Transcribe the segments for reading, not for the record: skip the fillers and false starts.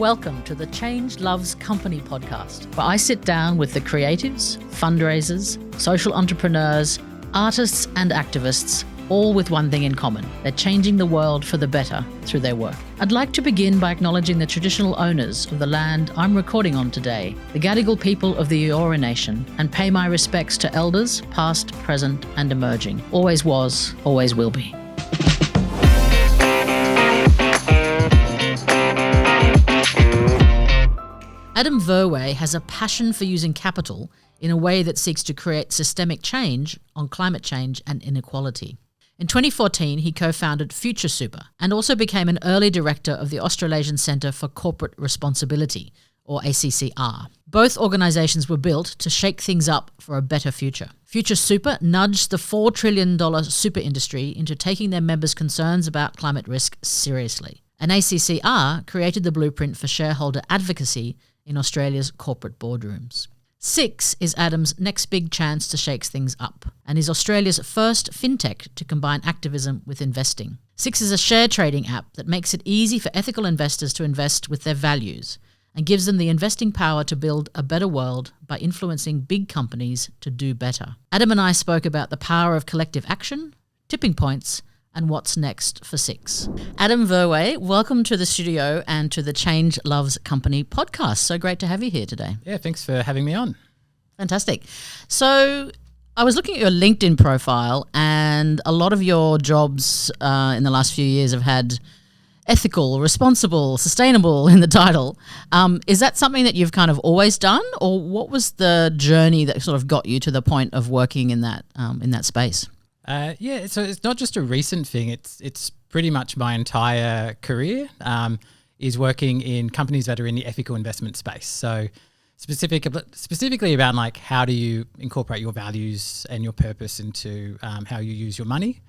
welcome to the Change Loves Company podcast, where I sit down with the creatives, fundraisers, social entrepreneurs, artists and activists, all with one thing in common. They're changing the world for the better through their work. I'd like to begin by acknowledging the traditional owners of the land I'm recording on today, the Gadigal people of the Eora Nation, and pay my respects to elders, past, present and emerging. Always was, always will be. Adam Verwey has a passion for using capital in a way that seeks to create systemic change on climate change and inequality. In 2014, he co-founded Future Super and also became an early director of the Australasian Centre for Corporate Responsibility, or ACCR. Both organisations were built to shake things up for a better future. Future Super nudged the $4 trillion super industry into taking their members' concerns about climate risk seriously. And ACCR created the blueprint for shareholder advocacy in Australia's corporate boardrooms. Six is Adam's next big chance to shake things up and is Australia's first fintech to combine activism with investing. Six is a share trading app that makes it easy for ethical investors to invest with their values and gives them the investing power to build a better world by influencing big companies to do better. Adam and I spoke about the power of collective action, tipping points, and what's next for Six. Adam Verwey, welcome to the studio and to the Change Loves Company podcast. So great to have you here today. Yeah, thanks for having me on. Fantastic. So I was looking at your LinkedIn profile, and a lot of your jobs in the last few years have had ethical, responsible, sustainable in the title. Is that something that you've kind of always done, or what was the journey that sort of got you to the point of working in that space? Yeah, so it's not just a recent thing. It's pretty much my entire career is working in companies that are in the ethical investment space. So specifically about like how do you incorporate your values and your purpose into how you use your money.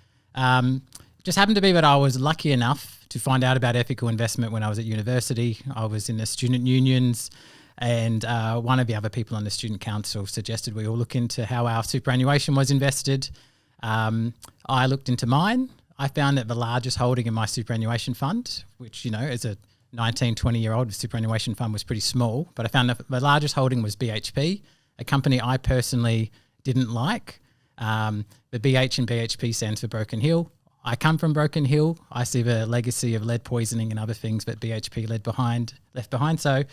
Just happened to be that I was lucky enough to find out about ethical investment when I was at university. I was in the student unions, and one of the other people on the student council suggested we all look into how our superannuation was invested. I looked into mine. I found that the largest holding in my superannuation fund, which, you know, as a 19, 20-year-old, the superannuation fund was pretty small, but I found that the largest holding was BHP, a company I personally didn't like. The BH in BHP stands for Broken Hill. I come from Broken Hill. I see the legacy of lead poisoning and other things that BHP left behind. So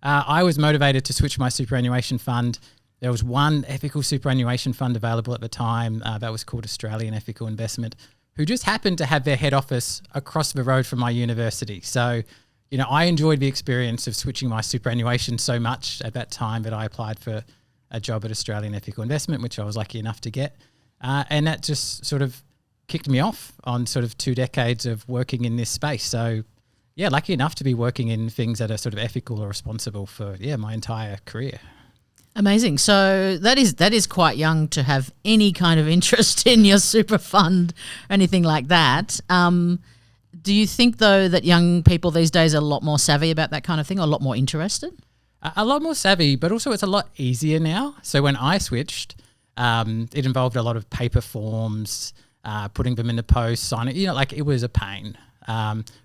I was motivated to switch my superannuation fund. There was one ethical superannuation fund available at the time that was called Australian Ethical Investment, who just happened to have their head office across the road from my university. So, you know, I enjoyed the experience of switching my superannuation so much at that time that I applied for a job at Australian Ethical Investment, which I was lucky enough to get. And that just sort of kicked me off on sort of 2 decades of working in this space. So, yeah, lucky enough to be working in things that are sort of ethical or responsible for, my entire career. Amazing. So that is quite young to have any kind of interest in your super fund or anything like that. Do you think, though, that young people these days are a lot more savvy about that kind of thing, or a lot more interested? A lot more savvy, but also it's a lot easier now. So when I switched, it involved a lot of paper forms, putting them in the post, signing, it was a pain.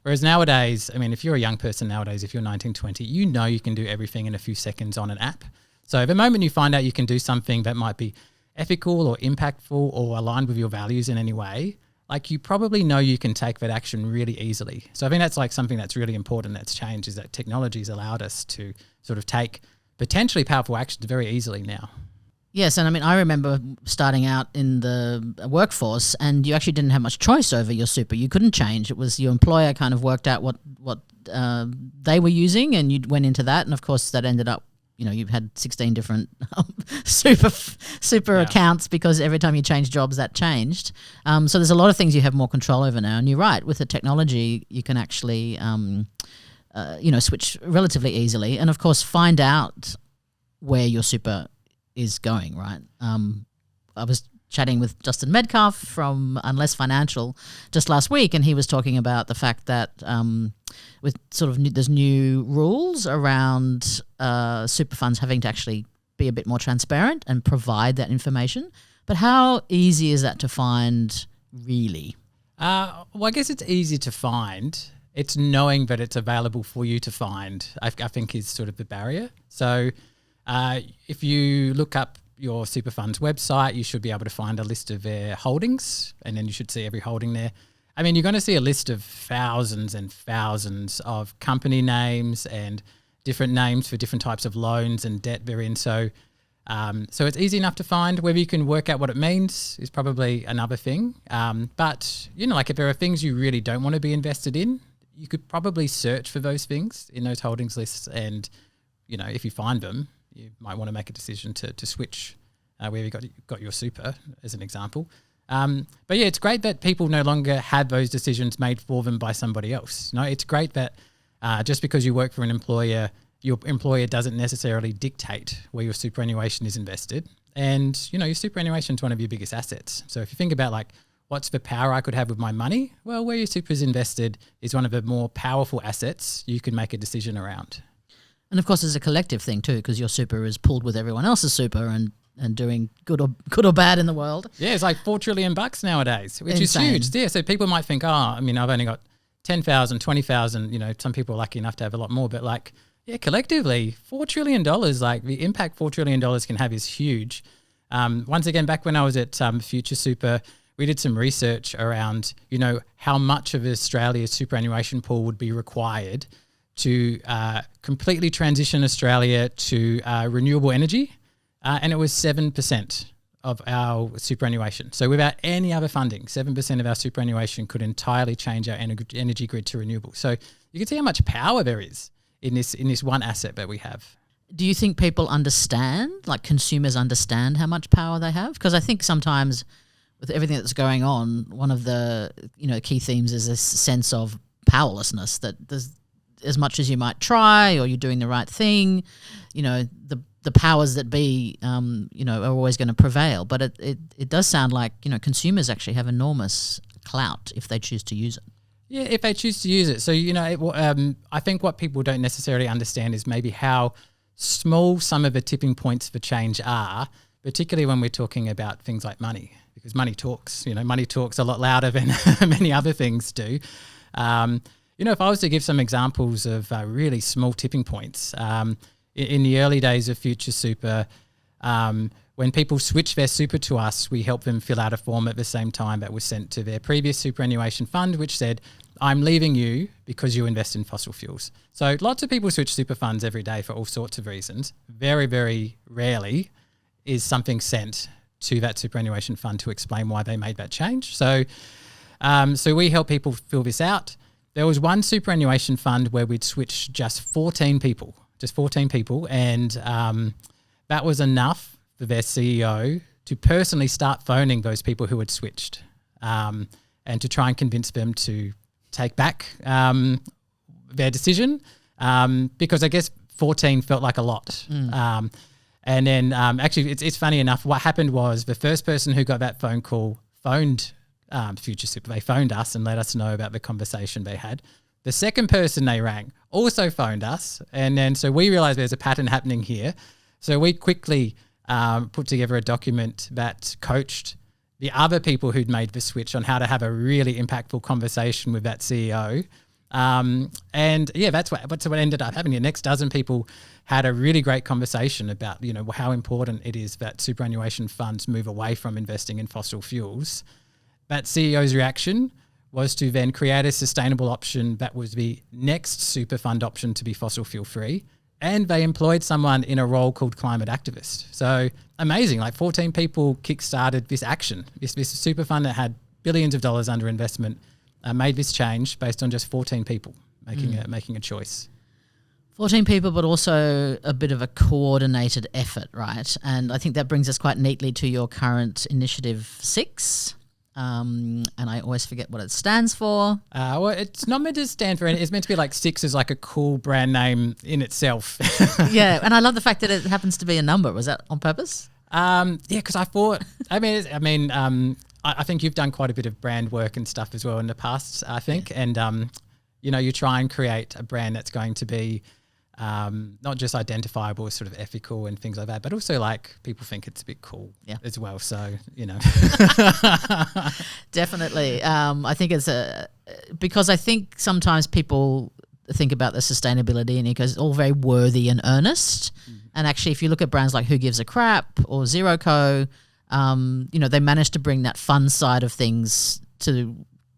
Whereas nowadays, I mean, if you're a young person nowadays, if you're 19, 20, you can do everything in a few seconds on an app. So the moment you find out you can do something that might be ethical or impactful or aligned with your values in any way, like you probably know you can take that action really easily. So I think that's like something that's really important that's changed, is that technology's allowed us to sort of take potentially powerful actions very easily now. Yes, and I mean, I remember starting out in the workforce and you actually didn't have much choice over your super. You couldn't change. It was your employer kind of worked out what they were using, and you went into that, and of course that ended up, you had 16 different super accounts, because every time you change jobs, that changed. So there's a lot of things you have more control over now. And you're right, with the technology, you can actually, switch relatively easily. And of course, find out where your super is going, right? I was chatting with Justin Medcalf from Unless Financial just last week, and he was talking about the fact that with sort of there's new rules around super funds having to actually be a bit more transparent and provide that information. But how easy is that to find, really? Well, I guess it's easy to find. It's knowing that it's available for you to find, I think is sort of the barrier. So if you look up your super fund's website, you should be able to find a list of their holdings, and then you should see every holding there. I mean, you're going to see a list of thousands and thousands of company names and different names for different types of loans and debt they're in. So it's easy enough to find. Whether you can work out what it means is probably another thing. But, like if there are things you really don't want to be invested in, you could probably search for those things in those holdings lists. And, if you find them, you might want to make a decision to switch where you got your super, as an example. But yeah, it's great that people no longer have those decisions made for them by somebody else. It's great that just because you work for an employer, your employer doesn't necessarily dictate where your superannuation is invested. And, your superannuation is one of your biggest assets. So if you think about what's the power I could have with my money? Well, where your super is invested is one of the more powerful assets you can make a decision around. And of course, it's a collective thing too, because your super is pooled with everyone else's super and doing good or bad in the world. Yeah, it's like $4 trillion nowadays, which Insane. is huge. Yeah, so people might think, I've only got 10,000, 20,000. Some people are lucky enough to have a lot more, but collectively, $4 trillion. The impact $4 trillion can have is huge. Once again, back when I was at Future Super, we did some research around, how much of Australia's superannuation pool would be required to completely transition Australia to renewable energy. And it was 7% of our superannuation. So without any other funding, 7% of our superannuation could entirely change our energy grid to renewable. So you can see how much power there is in this one asset that we have. Do you think people understand, consumers understand how much power they have? Because I think sometimes with everything that's going on, one of the key themes is this sense of powerlessness, that there's, as much as you might try or you're doing the right thing, the powers that be, are always going to prevail. But it does sound like, consumers actually have enormous clout if they choose to use it. Yeah, if they choose to use it. So, I think what people don't necessarily understand is maybe how small some of the tipping points for change are, particularly when we're talking about things like money, because money talks. Money talks a lot louder than many other things do. If I was to give some examples of really small tipping points, in the early days of Future Super, when people switch their super to us, we help them fill out a form at the same time that was sent to their previous superannuation fund, which said, I'm leaving you because you invest in fossil fuels. So lots of people switch super funds every day for all sorts of reasons. Very, very rarely is something sent to that superannuation fund to explain why they made that change. So we help people fill this out. There was one superannuation fund where we'd switched just 14 people, and that was enough for their CEO to personally start phoning those people who had switched, and to try and convince them to take back their decision, because I guess 14 felt like a lot. And then actually, it's funny enough, what happened was the first person who got that phone call phoned Future Super. They phoned us and let us know about the conversation they had. The second person they rang also phoned us, and then so we realised there's a pattern happening here. So we quickly put together a document that coached the other people who'd made the switch on how to have a really impactful conversation with that CEO. And yeah, that's what ended up happening. The next dozen people had a really great conversation about, how important it is that superannuation funds move away from investing in fossil fuels. That CEO's reaction was to then create a sustainable option that was the next super fund option to be fossil fuel free. And they employed someone in a role called climate activist. So amazing, 14 people kickstarted this action. This super fund that had billions of dollars under investment made this change based on just 14 people making a choice. 14 people, but also a bit of a coordinated effort, right? And I think that brings us quite neatly to your current initiative 6. And I always forget what it stands for. Well, it's not meant to stand for anything. It's meant to be 6 is a cool brand name in itself. Yeah, and I love the fact that it happens to be a number. Was that on purpose? Yeah, because I thought, I think you've done quite a bit of brand work and stuff as well in the past, I think. Yeah. And, you try and create a brand that's going to be not just identifiable as sort of ethical and things like that, but also people think it's a bit cool as well. So, Definitely. I think it's because I think sometimes people think about the sustainability and it's all very worthy and earnest. And actually, if you look at brands like Who Gives a Crap or Zero Co, they managed to bring that fun side of things to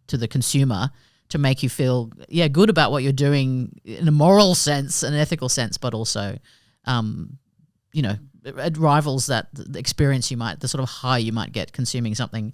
the consumer to make you feel, good about what you're doing in a moral sense, an ethical sense, but also, it rivals the experience the sort of high you might get consuming something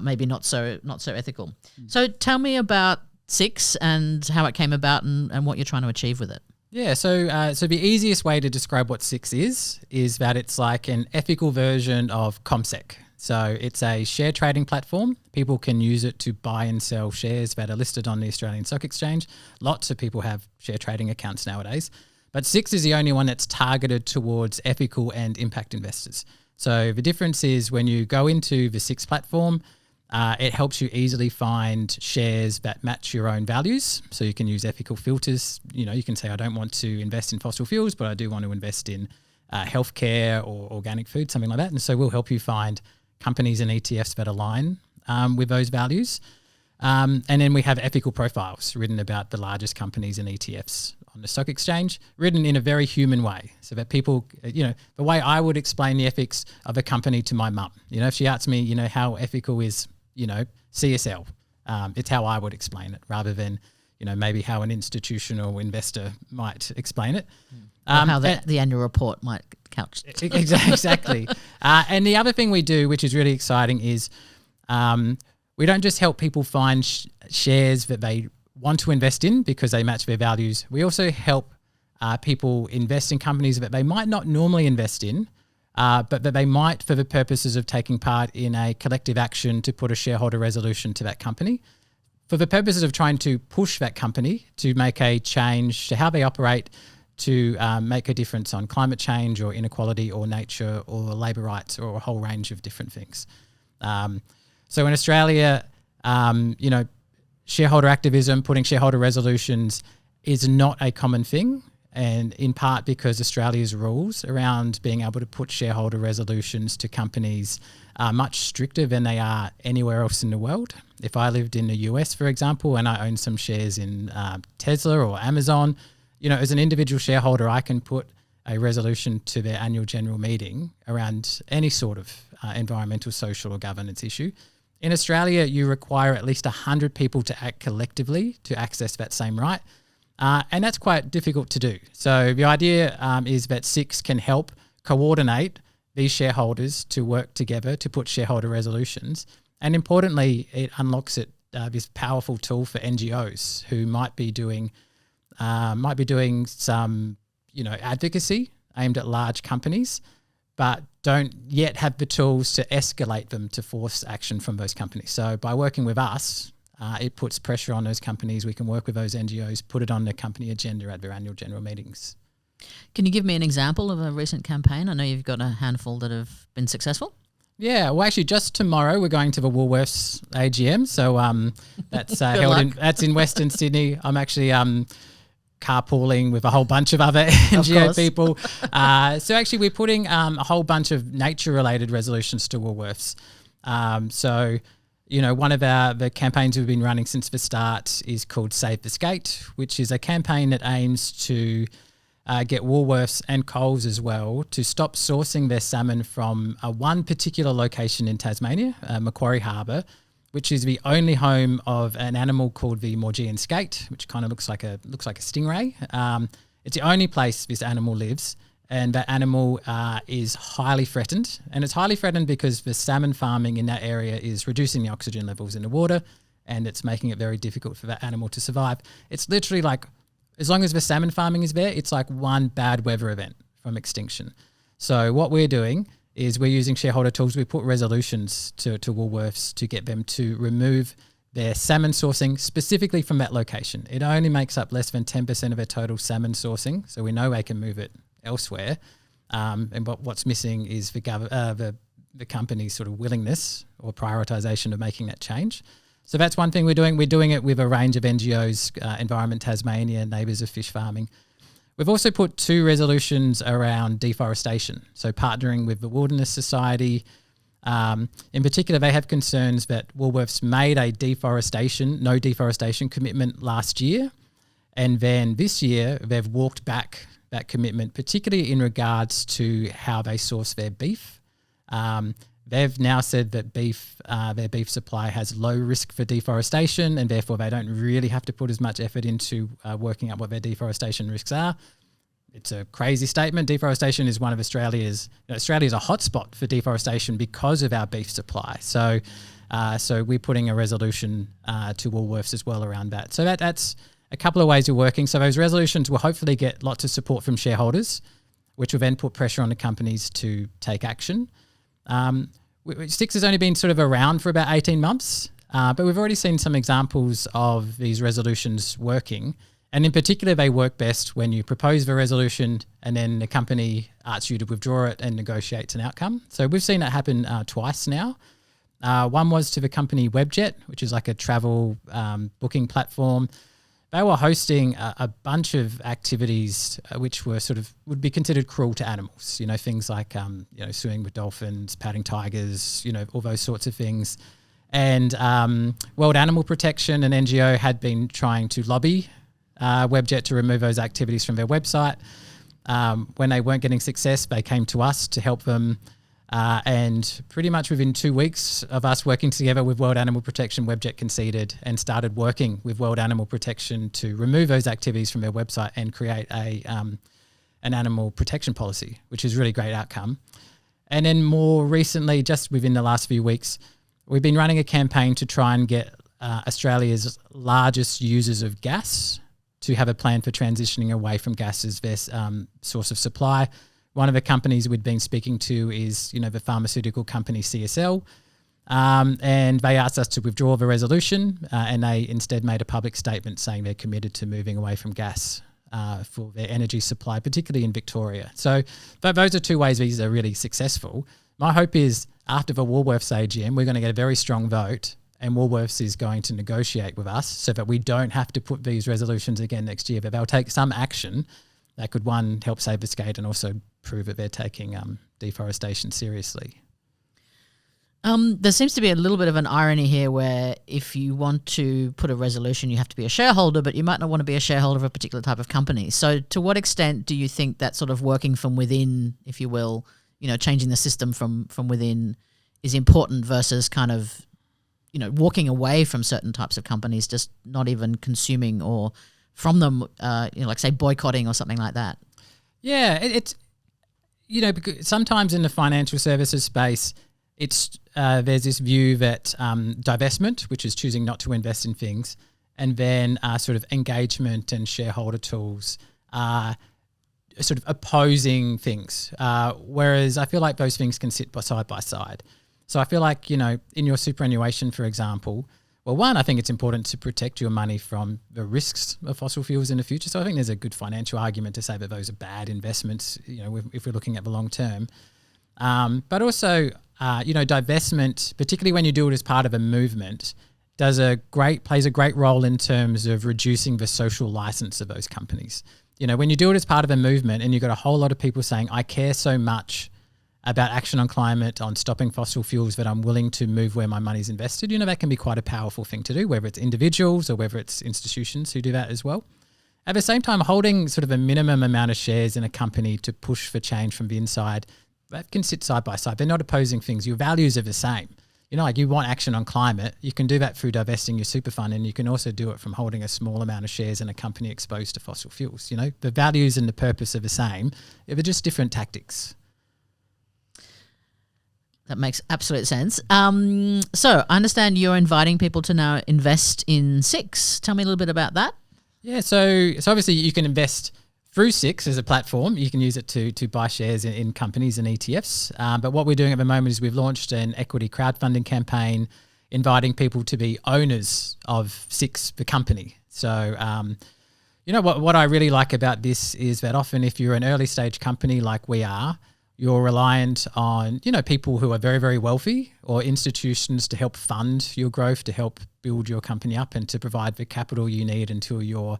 maybe not so ethical. So tell me about Six and how it came about and what you're trying to achieve with it. Yeah, so the easiest way to describe what Six is that it's like an ethical version of CommSec. So it's a share trading platform. People can use it to buy and sell shares that are listed on the Australian Stock Exchange. Lots of people have share trading accounts nowadays. But Six is the only one that's targeted towards ethical and impact investors. So the difference is when you go into the Six platform, it helps you easily find shares that match your own values. So you can use ethical filters. You can say, I don't want to invest in fossil fuels, but I do want to invest in healthcare or organic food, something like that. And so we'll help you find companies and ETFs that align with those values. And then we have ethical profiles written about the largest companies and ETFs on the stock exchange, written in a very human way, so that people, the way I would explain the ethics of a company to my mum. If she asks me, how ethical is, CSL, it's how I would explain it rather than, maybe how an institutional investor might explain it. Or how the annual report might couch it. Exactly. And the other thing we do, which is really exciting, is we don't just help people find shares that they want to invest in because they match their values. We also help people invest in companies that they might not normally invest in, but that they might for the purposes of taking part in a collective action to put a shareholder resolution to that company, for the purposes of trying to push that company to make a change to how they operate, to make a difference on climate change or inequality or nature or labour rights or a whole range of different things. So in Australia, shareholder activism, putting shareholder resolutions is not a common thing, and in part because Australia's rules around being able to put shareholder resolutions to companies are much stricter than they are anywhere else in the world. If I lived in the US, for example, and I owned some shares in Tesla or Amazon, as an individual shareholder, I can put a resolution to their annual general meeting around any sort of environmental, social or governance issue. In Australia, you require at least 100 people to act collectively to access that same right. And that's quite difficult to do. So the idea is that Six can help coordinate these shareholders to work together to put shareholder resolutions. And importantly, it unlocks this powerful tool for NGOs who might be doing some, advocacy aimed at large companies, but don't yet have the tools to escalate them to force action from those companies. So by working with us, it puts pressure on those companies. We can work with those NGOs, put it on the company agenda at their annual general meetings. Can you give me an example of a recent campaign? I know you've got a handful that have been successful. Yeah, well, actually, just tomorrow we're going to the Woolworths AGM. So that's that's in Western Sydney. I'm actually carpooling with a whole bunch of other NGO people. So actually, we're putting a whole bunch of nature-related resolutions to Woolworths. One of the campaigns we've been running since the start is called Save the Skate, which is a campaign that aims to get Woolworths and Coles as well to stop sourcing their salmon from one particular location in Tasmania, Macquarie Harbour, which is the only home of an animal called the Maugean skate, which kind of looks like a stingray. It's the only place this animal lives, and that animal is highly threatened. And it's highly threatened because the salmon farming in that area is reducing the oxygen levels in the water, and it's making it very difficult for that animal to survive. It's literally like, as long as the salmon farming is there, it's like one bad weather event from extinction. So what we're doing is we're using shareholder tools. We put resolutions to Woolworths to get them to remove their salmon sourcing specifically from that location. It only makes up less than 10% of their total salmon sourcing, so we know they can move it elsewhere. And what's missing is the company's sort of willingness or prioritisation of making that change. So that's one thing we're doing. We're doing it with a range of NGOs, Environment Tasmania, Neighbours of Fish Farming. We've also put 2 resolutions around deforestation. So partnering with the Wilderness Society In particular, they have concerns that Woolworths made a no deforestation commitment last year, and then this year they've walked back that commitment, particularly in regards to how they source their beef. They've now said that their beef supply has low risk for deforestation, and therefore they don't really have to put as much effort into working out what their deforestation risks are. It's a crazy statement. Deforestation is one of Australia's a hotspot for deforestation because of our beef supply. So we're putting a resolution to Woolworths as well around that. So that's a couple of ways we're working. So those resolutions will hopefully get lots of support from shareholders, which will then put pressure on the companies to take action. Six has only been sort of around for about 18 months, but we've already seen some examples of these resolutions working. And in particular, they work best when you propose the resolution and then the company asks you to withdraw it and negotiates an outcome. So we've seen that happen twice now. One was to the company Webjet, which is like a travel booking platform. They were hosting a bunch of activities which were would be considered cruel to animals. Things like swimming with dolphins, patting tigers, all those sorts of things. And World Animal Protection, an NGO, had been trying to lobby Webjet to remove those activities from their website. When they weren't getting success, they came to us to help them. And pretty much within 2 weeks of us working together with World Animal Protection, Webjet conceded and started working with World Animal Protection to remove those activities from their website and create an animal protection policy, which is a really great outcome. And then more recently, just within the last few weeks, we've been running a campaign to try and get Australia's largest users of gas to have a plan for transitioning away from gas as their source of supply. One of the companies we'd been speaking to is, the pharmaceutical company CSL, and they asked us to withdraw the resolution, and they instead made a public statement saying they're committed to moving away from gas for their energy supply, particularly in Victoria. So those are two ways these are really successful. My hope is after the Woolworths AGM, we're going to get a very strong vote, and Woolworths is going to negotiate with us so that we don't have to put these resolutions again next year, but they'll take some action that could, one, help save the skate and also prove that they're taking deforestation seriously. There seems to be a little bit of an irony here where if you want to put a resolution, you have to be a shareholder, but you might not want to be a shareholder of a particular type of company. So to what extent do you think that sort of working from within, if you will, changing the system from within is important versus kind of, walking away from certain types of companies, just not even consuming or from them, like say boycotting or something like that? Yeah, it's because sometimes in the financial services space, it's there's this view that divestment, which is choosing not to invest in things, and then sort of engagement and shareholder tools are sort of opposing things. Whereas I feel like those things can sit side by side. So I feel like, in your superannuation, for example, well, one, I think it's important to protect your money from the risks of fossil fuels in the future. So I think there's a good financial argument to say that those are bad investments, if we're looking at the long term. But also, divestment, particularly when you do it as part of a movement, plays a great role in terms of reducing the social license of those companies. When you do it as part of a movement and you've got a whole lot of people saying, I care so much about action on climate, on stopping fossil fuels, that I'm willing to move where my money's invested, that can be quite a powerful thing to do, whether it's individuals or whether it's institutions who do that as well. At the same time, holding sort of a minimum amount of shares in a company to push for change from the inside, that can sit side by side. They're not opposing things. Your values are the same. Like you want action on climate, you can do that through divesting your super fund, and you can also do it from holding a small amount of shares in a company exposed to fossil fuels. The values and the purpose are the same. They're just different tactics. That makes absolute sense. So I understand you're inviting people to now invest in Six. Tell me a little bit about that. Yeah, so obviously you can invest through Six as a platform. You can use it to buy shares in companies and ETFs. But what we're doing at the moment is we've launched an equity crowdfunding campaign inviting people to be owners of Six, the company. So, what I really like about this is that often if you're an early stage company like we are, you're reliant on, people who are very, very wealthy or institutions to help fund your growth, to help build your company up and to provide the capital you need until you're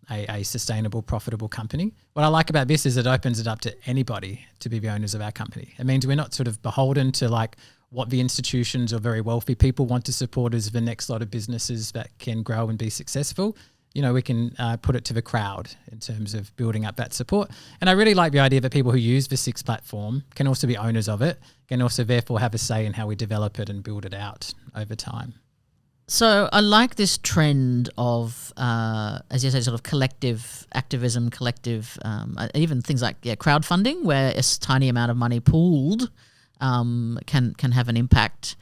a sustainable, profitable company. What I like about this is it opens it up to anybody to be the owners of our company. It means we're not sort of beholden to like what the institutions or very wealthy people want to support as the next lot of businesses that can grow and be successful. We can put it to the crowd in terms of building up that support. And I really like the idea that people who use the Six platform can also be owners of it, can also therefore have a say in how we develop it and build it out over time. So I like this trend of, as you say, sort of collective activism, collective, even things like crowdfunding, where a tiny amount of money pooled can have an impact.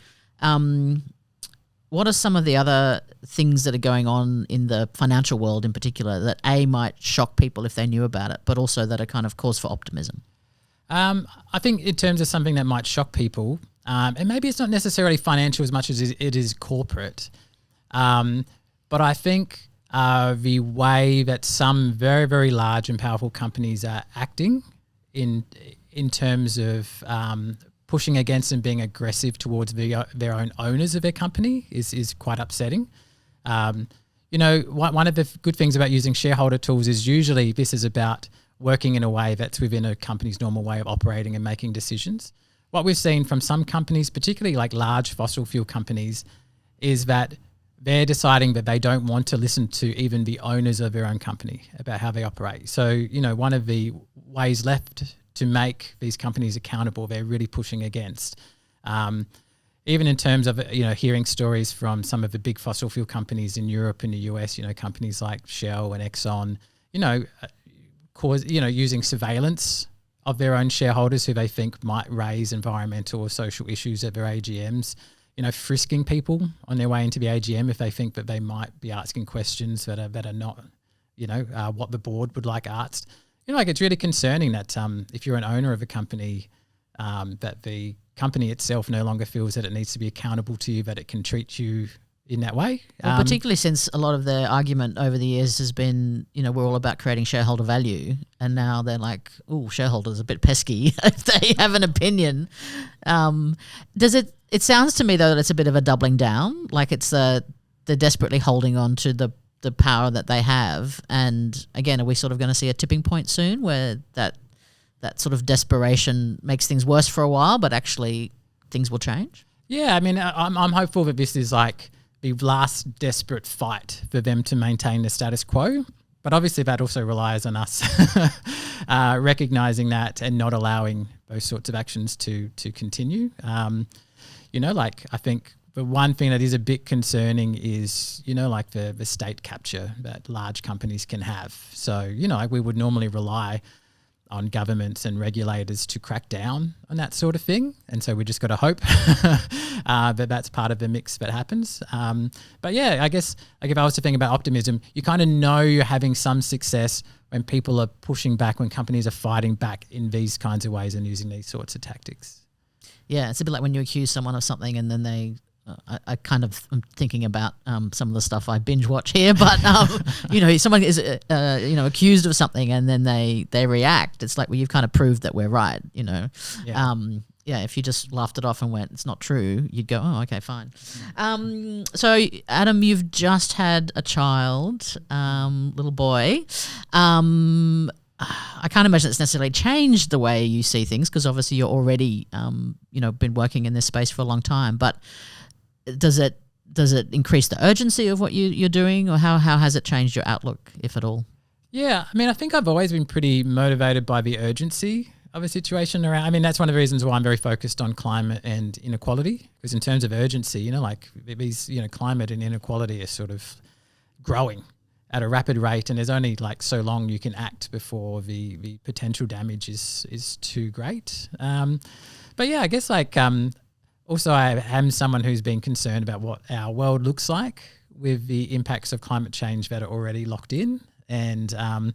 What are some of the other things that are going on in the financial world in particular that might shock people if they knew about it, but also that are kind of cause for optimism? I think in terms of something that might shock people, and maybe it's not necessarily financial as much as it is corporate, but I think the way that some very, very large and powerful companies are acting in terms of pushing against and being aggressive towards their own owners of their company is quite upsetting. One of the good things about using shareholder tools is usually this is about working in a way that's within a company's normal way of operating and making decisions. What we've seen from some companies, particularly like large fossil fuel companies, is that they're deciding that they don't want to listen to even the owners of their own company about how they operate. So, one of the ways left to make these companies accountable, they're really pushing against. Even in terms of, hearing stories from some of the big fossil fuel companies in Europe and the US, companies like Shell and Exxon, using surveillance of their own shareholders who they think might raise environmental or social issues at their AGMs, frisking people on their way into the AGM if they think that they might be asking questions that are not, what the board would like asked. It's really concerning that if you're an owner of a company, that the company itself no longer feels that it needs to be accountable to you, that it can treat you in that way. Well, particularly since a lot of their argument over the years has been, we're all about creating shareholder value, and now they're like, oh, shareholders are a bit pesky if they have an opinion. It sounds to me, though, that it's a bit of a doubling down, like it's they're desperately holding on to the power that they have. And again, are we sort of going to see a tipping point soon where that sort of desperation makes things worse for a while, but actually things will change? Yeah, I mean, I'm hopeful that this is like the last desperate fight for them to maintain the status quo. But obviously that also relies on us recognising that and not allowing those sorts of actions to continue. I think the one thing that is a bit concerning is, the state capture that large companies can have. So, we would normally rely on governments and regulators to crack down on that sort of thing. And so we just got to hope that that's part of the mix that happens. But yeah, I guess if I was to think about optimism, you kind of know you're having some success when people are pushing back, when companies are fighting back in these kinds of ways and using these sorts of tactics. Yeah, it's a bit like when you accuse someone of something and then they... I kind of am thinking about some of the stuff I binge watch here, but someone is accused of something and then they react. It's like, well, you've kind of proved that we're right. Yeah. If you just laughed it off and went, it's not true, you'd go, oh, okay, fine. So Adam, you've just had a child, little boy. I can't imagine it's necessarily changed the way you see things, because obviously you're already been working in this space for a long time, but does it increase the urgency of what you're doing, or how has it changed your outlook, if at all? Yeah, I mean, I think I've always been pretty motivated by the urgency of a situation around. I mean, that's one of the reasons why I'm very focused on climate and inequality, because in terms of urgency, these, climate and inequality are sort of growing at a rapid rate, and there's only like so long you can act before the potential damage is too great. But yeah, I guess also, I am someone who's been concerned about what our world looks like with the impacts of climate change that are already locked in. And, and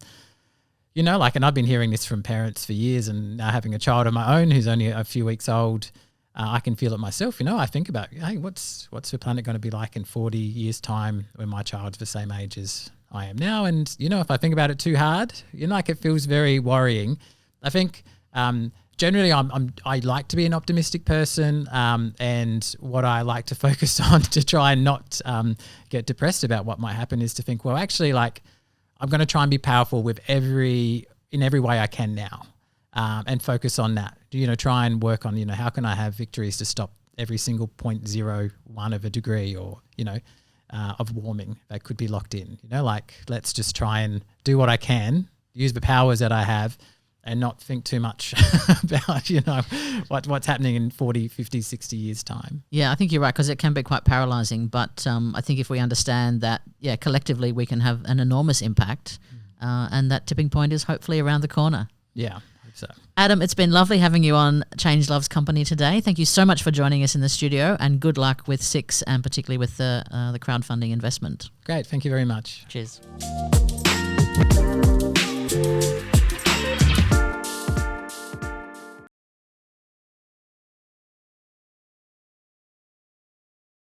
I've been hearing this from parents for years, and now having a child of my own who's only a few weeks old, I can feel it myself. I think about, hey, what's the planet going to be like in 40 years' time when my child's the same age as I am now? And, if I think about it too hard, it feels very worrying. I think... generally, I like to be an optimistic person, and what I like to focus on to try and not get depressed about what might happen is to think, well, actually, I'm going to try and be powerful in every way I can now, and focus on that. Try and work on, how can I have victories to stop every single 0.01 of a degree or, of warming that could be locked in. Like let's just try and do what I can, use the powers that I have and not think too much about, what's happening in 40, 50, 60 years' time. Yeah, I think you're right, because it can be quite paralysing. But I think if we understand that, collectively we can have an enormous impact and that tipping point is hopefully around the corner. Yeah, I hope so. Adam, it's been lovely having you on Change Loves Company today. Thank you so much for joining us in the studio, and good luck with Six and particularly with the crowdfunding investment. Great, thank you very much. Cheers.